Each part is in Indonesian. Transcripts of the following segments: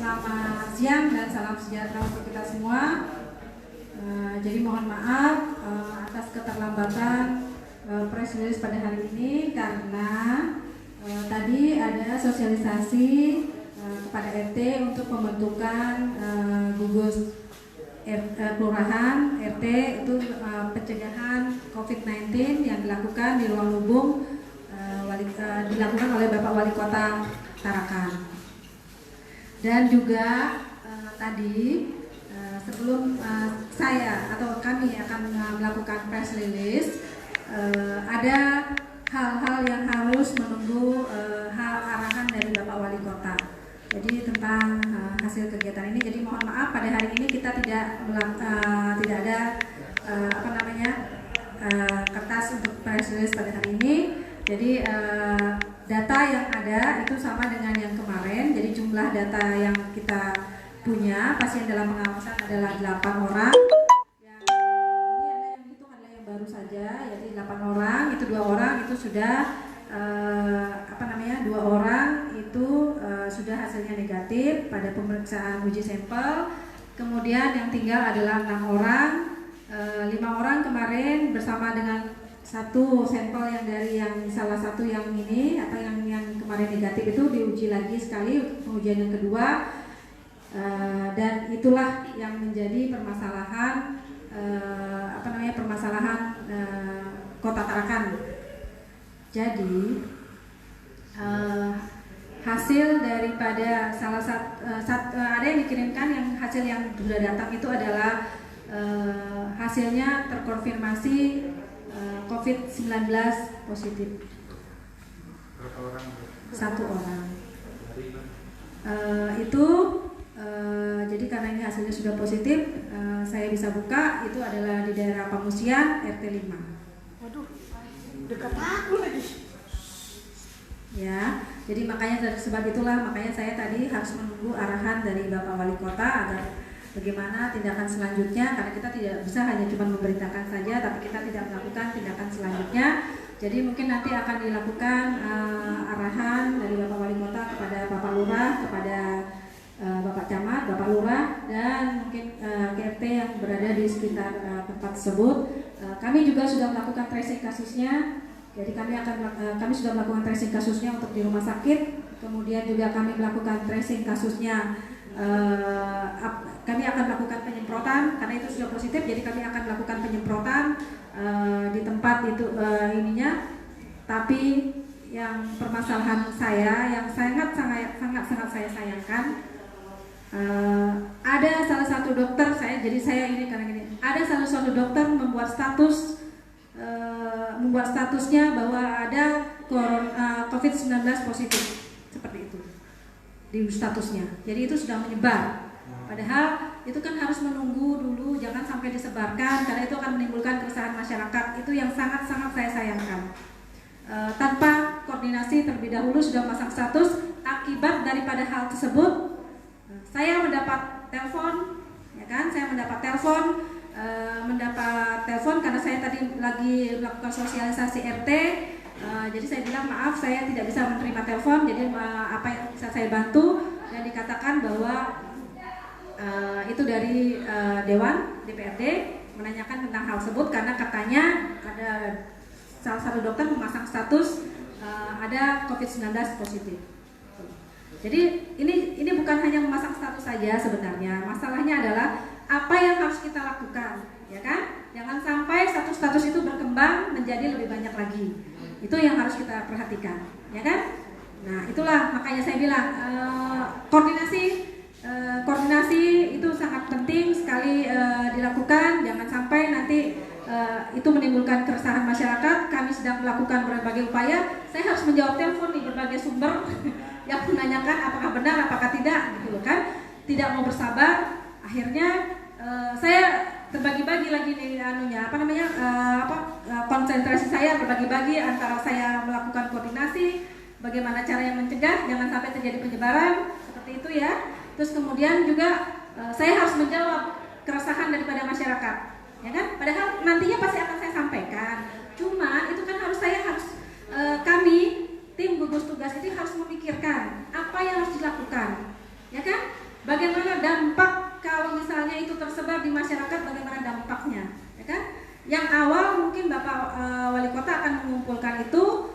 Selamat siang dan salam sejahtera untuk kita semua. Jadi mohon maaf atas keterlambatan press release pada hari ini karena tadi ada sosialisasi kepada RT untuk pembentukan gugus kelurahan RT itu pencegahan COVID-19 yang dilakukan di ruang lubung dilakukan oleh Bapak Wali Kota Tarakan. Dan juga tadi sebelum saya atau kami akan melakukan press release, ada hal-hal yang harus menunggu arahan dari Bapak Wali Kota. Jadi tentang hasil kegiatan ini. Jadi mohon maaf pada hari ini kita tidak ada kertas untuk press release pada hari ini. Jadi data yang ada itu sama dengan yang kemarin. Jadi jumlah data yang kita punya pasien dalam pengawasan adalah 8 orang. Yang ini adalah yang hitung adalah yang baru saja. Jadi 8 orang, itu 2 orang itu sudah 2 orang itu sudah hasilnya negatif pada pemeriksaan uji sampel. Kemudian yang tinggal adalah 6 orang. 5 orang kemarin bersama dengan satu sampel yang dari yang salah satu yang ini atau yang kemarin negatif itu diuji lagi sekali untuk pengujian yang kedua, dan itulah yang menjadi permasalahan Kota Tarakan. Jadi hasil daripada salah satu ada yang dikirimkan yang hasil yang sudah datang itu adalah hasilnya terkonfirmasi COVID-19 positif. Berapa orang? 1 orang. Jadi karena ini hasilnya sudah positif, saya bisa buka itu adalah di daerah Pamusian RT 5. Waduh, dekat aku lagi. Ya, jadi makanya sebab itulah makanya saya tadi harus menunggu arahan dari Bapak Wali Kota agar bagaimana tindakan selanjutnya, karena kita tidak bisa hanya cuma memberitakan saja tapi kita tidak melakukan tindakan selanjutnya. Jadi mungkin nanti akan dilakukan arahan dari Bapak Wali Kota kepada Bapak Lurah, kepada Bapak Camat, Bapak Lurah, dan mungkin KRT yang berada di sekitar tempat tersebut. Kami juga sudah melakukan tracing kasusnya. Jadi kami sudah melakukan tracing kasusnya untuk di rumah sakit. Kemudian juga kami melakukan tracing kasusnya. Kami akan melakukan penyemprotan karena itu sudah positif. Jadi kami akan melakukan penyemprotan di tempat itu ininya. Tapi yang permasalahan saya yang sangat saya sayangkan, ada salah satu dokter ada salah satu dokter membuat statusnya bahwa ada COVID-19 positif seperti itu di statusnya. Jadi itu sudah menyebar. Padahal itu kan harus menunggu dulu, jangan sampai disebarkan karena itu akan menimbulkan keresahan masyarakat. Itu yang sangat saya sayangkan. Tanpa koordinasi terlebih dahulu sudah pasang status. Akibat daripada hal tersebut, saya mendapat telepon, mendapat telepon karena saya tadi lagi melakukan sosialisasi RT. Jadi saya bilang maaf, saya tidak bisa menerima telepon. Jadi apa yang bisa saya bantu, dan dikatakan bahwa itu dari Dewan DPRD menanyakan tentang hal tersebut karena katanya ada salah satu dokter memasang status ada COVID-19 positif. Jadi ini bukan hanya memasang status saja sebenarnya. Masalahnya adalah apa yang harus kita lakukan, ya kan? Jangan sampai status itu berkembang menjadi lebih banyak lagi. Itu yang harus kita perhatikan, ya kan? Nah, itulah makanya saya bilang koordinasi itu sangat penting sekali dilakukan. Jangan sampai nanti itu menimbulkan keresahan masyarakat. Kami sedang melakukan berbagai upaya. Saya harus menjawab telepon di berbagai sumber yang menanyakan apakah benar, apakah tidak, gitu kan? Tidak mau bersabar. Akhirnya saya terbagi-bagi lagi nih konsentrasi saya berbagi-bagi antara saya melakukan koordinasi, bagaimana cara yang mencegah jangan sampai terjadi penyebaran seperti itu ya. Terus kemudian juga saya harus menjawab keresahan daripada masyarakat, ya kan? Padahal nantinya pasti akan saya sampaikan. Cuma itu kan kami tim gugus tugas itu harus memikirkan apa yang harus dilakukan, ya kan? di masyarakat bagaimana dampaknya, ya kan? Yang awal mungkin Bapak Wali Kota akan mengumpulkan itu,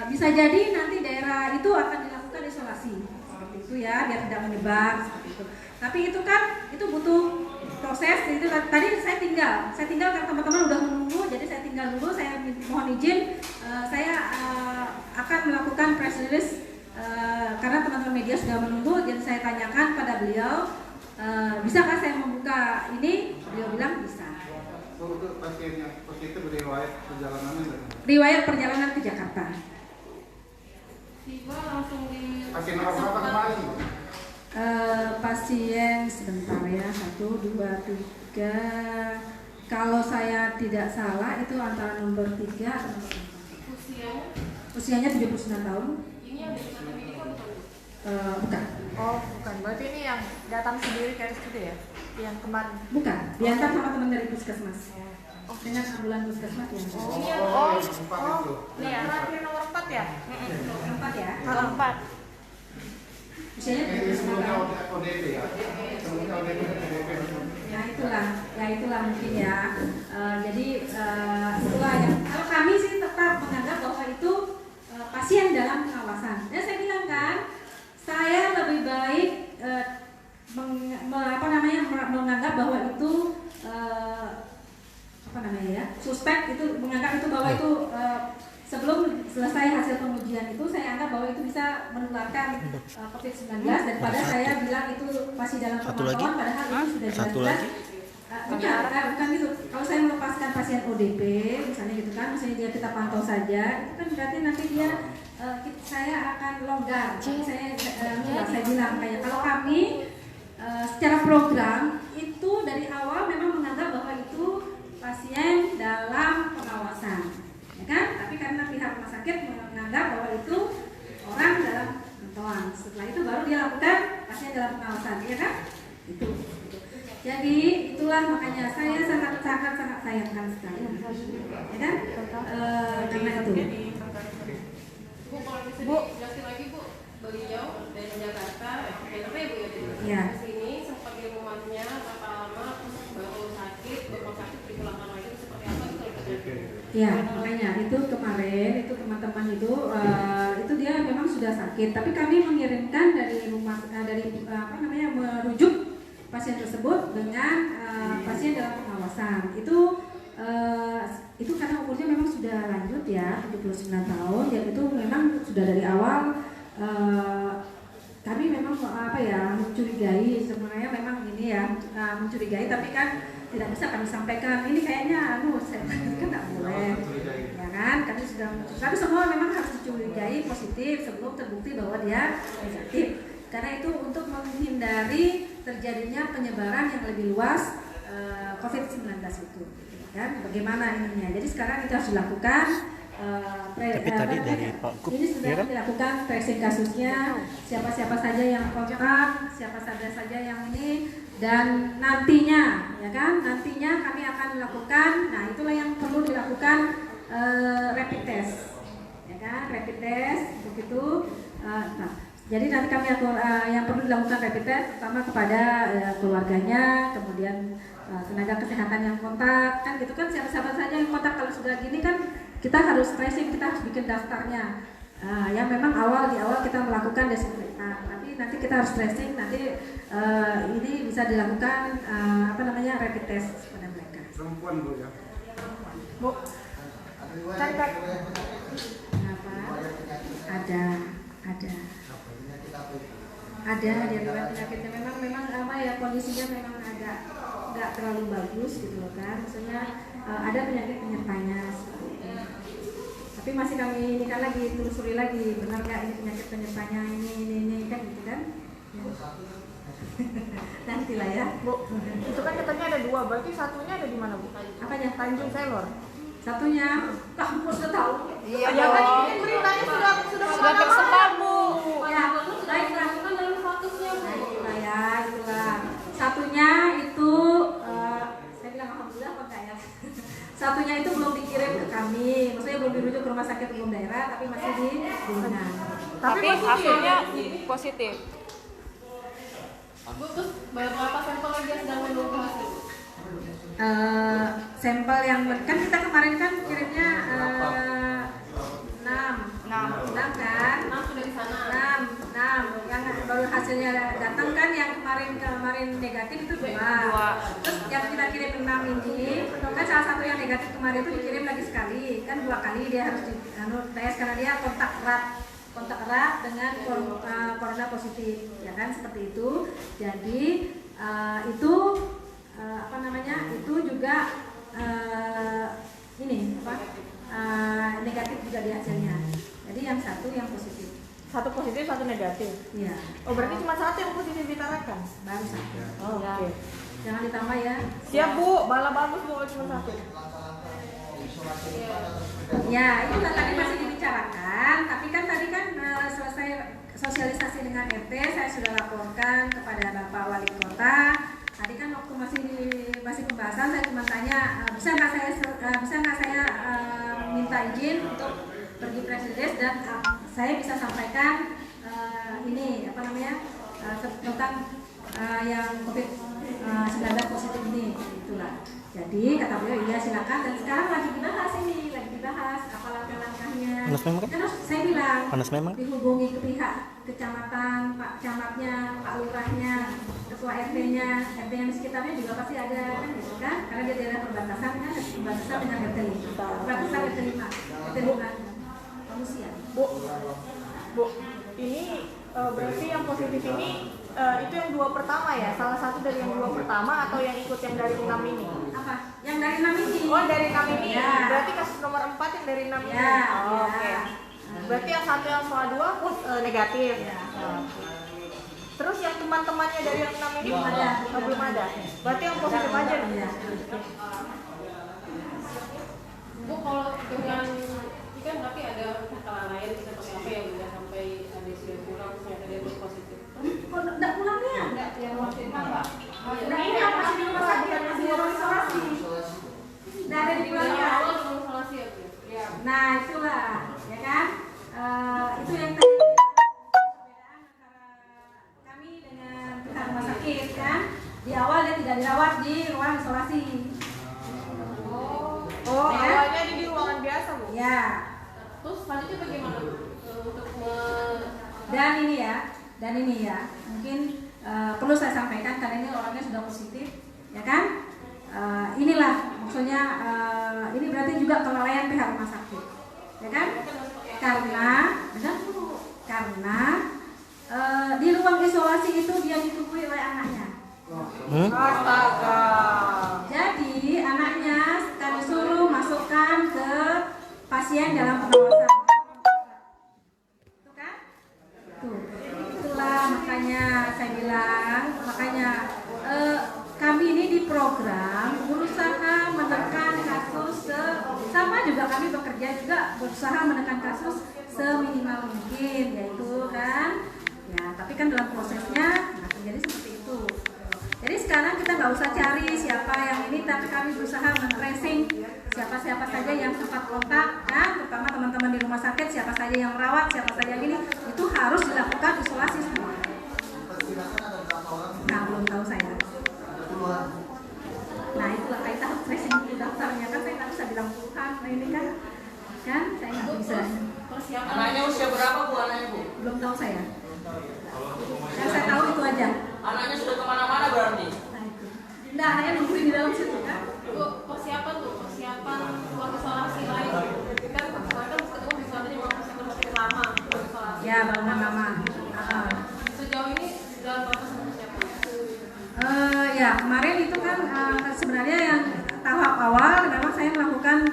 bisa jadi nanti daerah itu akan dilakukan isolasi seperti itu ya, biar tidak menyebar seperti itu. Tapi itu kan itu butuh proses. Itu tadi saya tinggal karena teman-teman udah menunggu, jadi saya tinggal dulu. Saya mohon izin, saya akan melakukan press release karena teman-teman media sudah menunggu. Jadi saya tanyakan pada beliau, bisakah saya membuka ini? Beliau bilang bisa. Untuk pasiennya positif riwayat perjalanannya. Riwayat perjalanan ke Jakarta. Tiba langsung di Pasien apa kemarin? Pasien sebentar ya, 1, 2, 3. Kalau saya tidak salah itu antara nomor 3 atau nomor 4. Usianya 79 tahun. Ini yang dari mana ini kan bukan? Bukan. Oh, bukan. Berarti ini yang datang sendiri ke RSUD ya? Yang kemarin. Bukan. Diantar sama teman dari puskesmas. Dengan ambulan puskesmas ya. Ini yang ini ya, terakhir nomor 4 ya? Nomor 4 ya. Nomor 4. Usianya Ini 79 sebelumnya tahun. ODP ya. Sebelumnya ODP. Ya itulah mungkin ya. Jadi itulah yang kalau kami sih tetap menganggap bahwa itu pasien dalam pengawasan. Ya saya bilang kan, saya lebih baik menganggap bahwa itu suspek, itu menganggap itu bahwa itu sebelum selesai hasil pengujian itu saya anggap bahwa itu bisa menularkan COVID-19 daripada saya bilang itu masih dalam pemantauan padahal itu sudah jelas-jelas. Bukan gitu. Kalau saya melepaskan pasien ODP misalnya gitu kan, misalnya dia kita pantau saja, itu kan berarti nanti dia saya akan longgar. Saya bilang kayak kalau kami secara program itu dari awal memang menganggap bahwa itu pasien dalam pengawasan, ya kan? Tapi karena pihak rumah sakit menganggap bahwa itu orang dalam pantauan. Setelah itu baru dia lakukan pasien dalam pengawasan, ya kan? Itu. Jadi itulah makanya saya sangat sayangkan sekali, ya kan? Karena itu. Bu, kalau bisa dijelasin lagi Bu, beliau dari Jakarta, kenapa ya Bu ya? Ke sini sempat di rumahnya berapa lama, baru sakit dipulangkan lagi seperti apa itu kalau terjadi? Ya, makanya itu kemarin itu teman-teman itu dia memang sudah sakit, tapi kami mengirimkan dari rumah merujuk pasien tersebut dengan pasien dalam pengawasan. Itu karena umurnya memang sudah lanjut ya, 79 tahun, dan itu memang sudah dari awal kami memang mencurigai, sebenarnya memang ini ya mencurigai, tapi kan tidak bisa kami sampaikan ini kayaknya saya kan nggak boleh, ya kan? Kami sudah, tapi semua memang harus dicurigai positif sebelum terbukti bahwa dia negatif, karena itu untuk menghindari terjadinya penyebaran yang lebih luas COVID-19 itu, kan? Bagaimana ininya? Jadi sekarang itu harus dilakukan. Ini sudah dilakukan tracing kasusnya, siapa-siapa saja yang kontak, siapa saja yang ini, dan nantinya, ya kan? Nantinya kami akan melakukan, nah itulah yang perlu dilakukan rapid test, ya kan? Rapid test untuk itu. Jadi nanti kami yang perlu dilakukan rapid test pertama kepada keluarganya, kemudian tenaga kesehatan yang kontak, kan gitu kan, siapa-siapa saja yang kontak. Kalau sudah gini kan kita harus tracing, kita harus bikin daftarnya. Yang memang di awal kita melakukan desinfektan, tapi nanti kita harus tracing, nanti ini bisa dilakukan rapid test pada mereka. Perempuan Bu ya. Bu, catat. Kenapa? Ada di riwayat penyakitnya memang kondisinya memang agak nggak terlalu bagus gitu loh kan, maksudnya ada penyakit penyertanya. Tapi masih kami ini kan lagi telusuri lagi, benar nggak ini penyakit penyertanya ini kan gitu kan? Nantilah ya. Bu, itu kan katanya ada 2, berarti satunya ada di mana Bu? Apanya? Tanjung Selor. Satunya, kamu sudah tahu? Iya ya, kan ini beritanya sudah tersebar Bu. Ya, baiklah. Kan dalam statusnya Bu. Itulah. Satunya itu, saya bilang alhamdulillah apa enggak ya? Satunya itu belum dikirim ke kami, maksudnya belum dirujuk ke rumah sakit umum daerah, tapi masih di Binaan. Tapi hasilnya positif. Bu, terus berapa sampel lagi yang sedang menunggu hasil? sampel yang kan kita kemarin kan kirimnya 6 kan? 6 sudah di sana. 6 yang baru hasilnya datang kan, yang kemarin negatif itu 2. Terus yang kita kirim 6 ini kan salah satu yang negatif kemarin itu dikirim lagi sekali, kan 2 kali dia harus tes karena dia kontak erat dengan corona positif, ya kan, seperti itu. Jadi itu itu juga negatif juga di hasilnya. Jadi yang satu yang positif. Satu positif, satu negatif. Iya. Oh, berarti cuma satu yang positif ditarakan? Baru satu. Oh, oke. Jangan ditambah ya. Siap Bu, bala bagus Bu, cuma satu. Ya, itu tadi masih dibicarakan, tapi kan tadi kan selesai sosialisasi dengan RT, saya sudah laporkan kepada Bapak Wali Kota. Tadi kan waktu masih pembahasan, saya cuma tanya bisa nggak saya minta izin untuk pergi press release, dan saya bisa sampaikan tentang yang COVID-19 positif ini, itulah. Jadi kata beliau iya silakan, dan sekarang lagi dibahas apa langkah-langkahnya. Terus saya bilang dihubungi ke pihak kecamatan, Pak Camatnya, Pak Lurahnya, Ketua RT-nya, RT yang di sekitarnya juga pasti ada kan, gitu kan? Karena dia daerah perbatasan kan, perbatasan dengan RT 5, perbatasan RT 5 manusia. Bu, ini berarti yang positif ini itu yang 2 pertama ya? Salah satu dari yang 2 pertama atau yang ikut yang dari 6 ini? Apa? Yang dari 6 ini? Oh, dari 6 ini? Ya. Berarti kasus nomor 4 yang dari 6 ini? Ya, Oh, oke. Berarti yang satu yang soal 2 negatif? Ya. Terus yang teman-temannya dari yang 6 ini? Belum ada. Belum ada? Berarti yang positif aja nih? Ya. Bu, kalau dengan ini kan berarti ada kelalaian kita pakai apa yang udah sampai ada sudah pulang ternyata dia positif. Kok enggak pulangnya? Enggak, yang waktu itu enggak. Ini masih di rumah sakit, masih di ruang isolasi. Nggak ada di pulang Yang ya. awal belum isolasi ya, Bu? Iya. Nah itulah, ya kan? Itu yang tadi perbedaan antara kami dengan pihak rumah sakit kan. Di awal dia tidak dirawat di ruang isolasi. Oh, Ya. awalnya di ruangan biasa Bu? Ya. Terus selanjutnya bagaimana, Bu? Untuk Dan ini ya, mungkin perlu saya sampaikan karena ini orangnya sudah positif, ya kan? Inilah maksudnya ini berarti juga kelalaian pihak rumah sakit, ya kan? Karena di ruang isolasi itu dia ditunggu oleh anaknya. Astaga. Jadi anaknya kami suruh masukkan ke pasien dalam pengawasan. Itu kan? Itulah makanya saya bilang, kami ini di program berusaha menekan kasus sama juga kami bekerja juga berusaha menekan kasus seminimal mungkin, yaitu kan ya, tapi kan dalam prosesnya terjadi seperti itu. Jadi sekarang kita nggak usah cari siapa yang ini, tapi kami berusaha men-tracing siapa saja yang sempat kontak, kan, terutama teman-teman di rumah sakit, siapa saja yang merawat, siapa saja yang ini, itu harus dilakukan isolasi semua. Nah, belum tahu saya. Nah, itulah kita harus tracing dulu daftarnya, kan saya nggak bisa bilang puluhan, nah ini kan saya nggak bisa. Anaknya usia berapa Bu anaknya Bu? Belum tahu saya. Yang saya tahu itu aja. Anaknya sudah kemana-mana berarti? Nah itu. Nah, anaknya nungguin di dalam situ kan. Bu, persiapan ruang isolasi lain. Kan kemarin kan ketemu di sana juga persiapan lama isolasi. Ya, bangunan lama. Sejauh ini dalam proses persiapan. Ya kemarin itu kan sebenarnya yang tahap awal memang saya melakukan